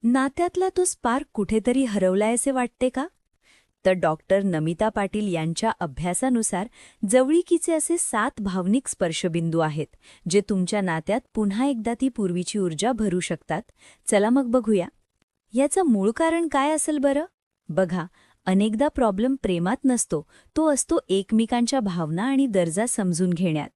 नात्यातला तो स्पार्क कुठेतरी हरवलाय असे वाटते का? तर डॉक्टर नमिता पाटील यांच्या अभ्यासानुसार जवळिकीचे असे 7 भावनिक स्पर्शबिंदू आहेत, जे तुमच्या नात्यात पुन्हा एकदा ती पूर्वीची ऊर्जा भरू शकतात. चला मग बघूया. याचं मूळ कारण काय असेल बरं? बघा, अनेकदा प्रॉब्लेम प्रेमात नसतो, तो असतो एकमेकांच्या भावना आणि गरजा समजून घेण्यात.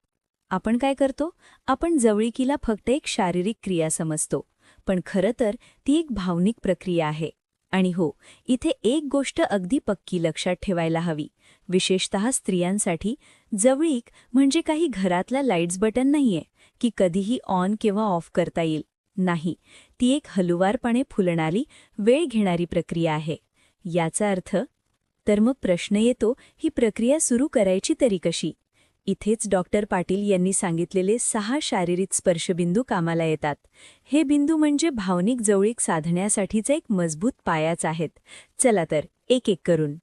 आपण काय करतो? आपण जवळिकीला फक्त एक शारीरिक क्रिया समजतो, पण खरं तर ती एक भावनिक प्रक्रिया आहे. आणि हो, इथे एक गोष्ट अगदी पक्की लक्षात ठेवायला हवी, विशेषतः स्त्रियांसाठी. जवळीक म्हणजे काही घरातला लाईट्स बटन नाहीये की कधीही ऑन किंवा ऑफ करता येईल. नाही, ती एक हळुवारपणे फुलणारी, वेळ घेणारी प्रक्रिया आहे. याचा अर्थ तर मग प्रश्न येतो, ही प्रक्रिया सुरू करायची तरी कशी? इथेच डॉक्टर पाटील यांनी सांगितलेले 6 शारीरिक स्पर्शबिंदू कामाला येतात. हे बिंदू म्हणजे भावनिक जवळीक साधण्यासाठीचे एक मजबूत पायाच आहेत. चला तर एक एक करून.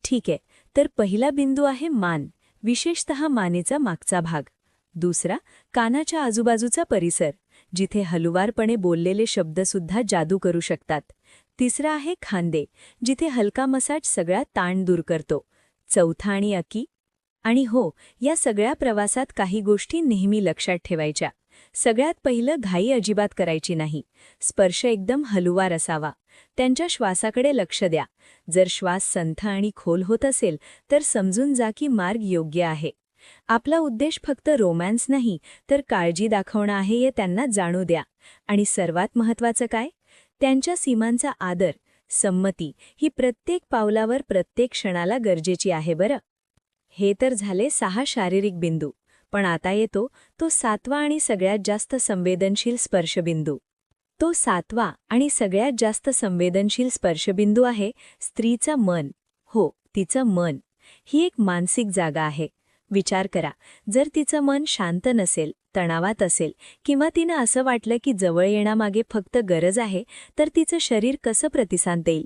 ठीक आहे, तर पहिला बिंदू आहे मान, विशेषतः मानेचा मागचा भाग. दुसरा, कानाच्या आजूबाजूचा परिसर, जिथे हळुवारपणे बोललेले शब्दसुद्धा जादू करू शकतात. तिसरा आहे खांदे, जिथे हलका मसाज सगळा ताण दूर करतो. चौथा आणि अकी. आणि हो, या सगळ्या प्रवासात काही गोष्टी नेहमी लक्षात ठेवायच्या. सगळ्यात पहिलं, घाई अजिबात करायची नाही. स्पर्श एकदम हलुवार असावा. त्यांच्या श्वासाकडे लक्ष द्या. जर श्वास संथ आणि खोल होत असेल तर समजून जा की मार्ग योग्य आहे. आपला उद्देश फक्त रोमॅन्स नाही, तर काळजी दाखवणं आहे हे त्यांना जाणू द्या. आणि सर्वात महत्त्वाचं काय? त्यांच्या सीमांचा आदर, संमती ही प्रत्येक पावलावर, प्रत्येक क्षणाला गरजेची आहे बरं. हे तर झाले 6 शारीरिक बिंदू. पण आता येतो तो 7वा आणि सगळ्यात जास्त संवेदनशील स्पर्शबिंदू. तो 7वा आणि सगळ्यात जास्त संवेदनशील स्पर्शबिंदू आहे स्त्रीचं मन. हो, तिचं मन. ही एक मानसिक जागा आहे. विचार करा, जर तिचं मन शांत नसेल, तणावात असेल, किंवा तिनं असं वाटलं की जवळ येण्यामागे फक्त गरज आहे, तर तिचं शरीर कसं प्रतिसाद देईल?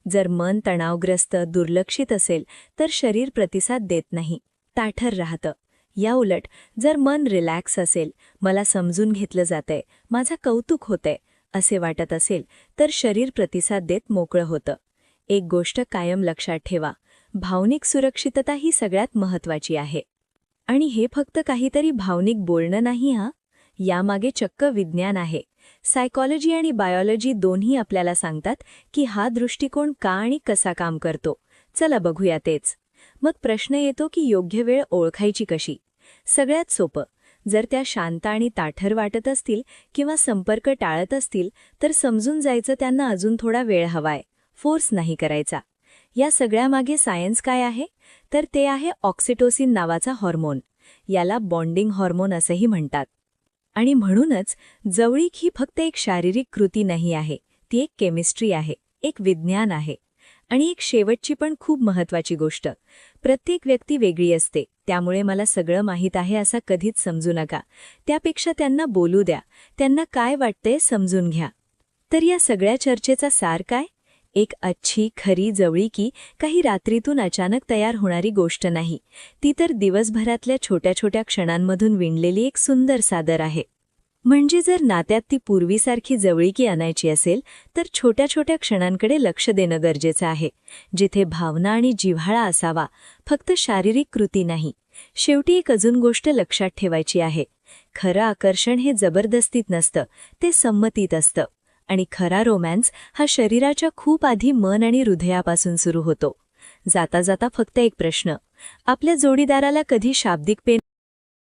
जर मन तणावग्रस्त, दुर्लक्षित असेल तर शरीर प्रतिसाद देत नाही, ताठर राहतं. या उलट जर मन रिलॅक्स असेल, मला समजून घेतलं जातंय, माझं कौतुक होतंय असे वाटत असेल, तर शरीर प्रतिसाद देत मोकळं होतं. एक गोष्ट कायम लक्षात ठेवा, भावनिक सुरक्षितता ही सगळ्यात महत्त्वाची आहे. आणि हे फक्त काहीतरी भावनिक बोलणं नाही हां, यामागे चक्क विज्ञान आहे. सायकॉलॉजी आणि बायोलॉजी दोन्ही आपल्याला सांगतात की हा दृष्टिकोन का आणि कसा काम करतो. चला बघूया तेच. मग प्रश्न येतो की योग्य वेळ ओळखायची कशी? सगळ्यात सोपं, जर त्या शांत आणि ताठर वाटत असतील किंवा संपर्क टाळत असतील, तर समजून जायचं त्यांना अजून थोडा वेळ हवाय, फोर्स नाही करायचा. या सगळ्यामागे सायन्स काय आहे? तर ते आहे ऑक्सिटोसिन नावाचा हॉर्मोन. याला बॉन्डिंग हॉर्मोन असंही म्हणतात. आणि म्हणूनच जवळीक ही फक्त एक शारीरिक कृती नाही आहे, ती एक केमिस्ट्री आहे, एक विज्ञान आहे. आणि एक शेवटची पण खूप महत्त्वाची गोष्ट, प्रत्येक व्यक्ती वेगळी असते, त्यामुळे मला सगळं माहीत आहे असं कधीच समजू नका. त्यापेक्षा त्यांना बोलू द्या, त्यांना काय वाटतंय समजून घ्या. तर या सगळ्या चर्चेचा सार काय? एक अच्छी, खरी जवळीकी काही रात्रीतून अचानक तयार होणारी गोष्ट नाही. ती तर दिवसभरातल्या छोट्या छोट्या क्षणांमधून विणलेली एक सुंदर सादर आहे. म्हणजे जर नात्यात ती पूर्वीसारखी जवळीकी आणायची असेल, तर छोट्या छोट्या क्षणांकडे लक्ष देणं गरजेचं आहे, जिथे भावना आणि जिव्हाळा असावा, फक्त शारीरिक कृती नाही. शेवटी एक अजून गोष्ट लक्षात ठेवायची आहे, खरं आकर्षण हे जबरदस्तीत नसतं, ते संमतीत असतं. आणि खरा रोमॅन्स हा शरीराच्या खूप आधी मन आणि हृदयापासून सुरू होतो. जाता जाता फक्त एक प्रश्न, आपल्या जोडीदाराला कधी शाब्दिक पेन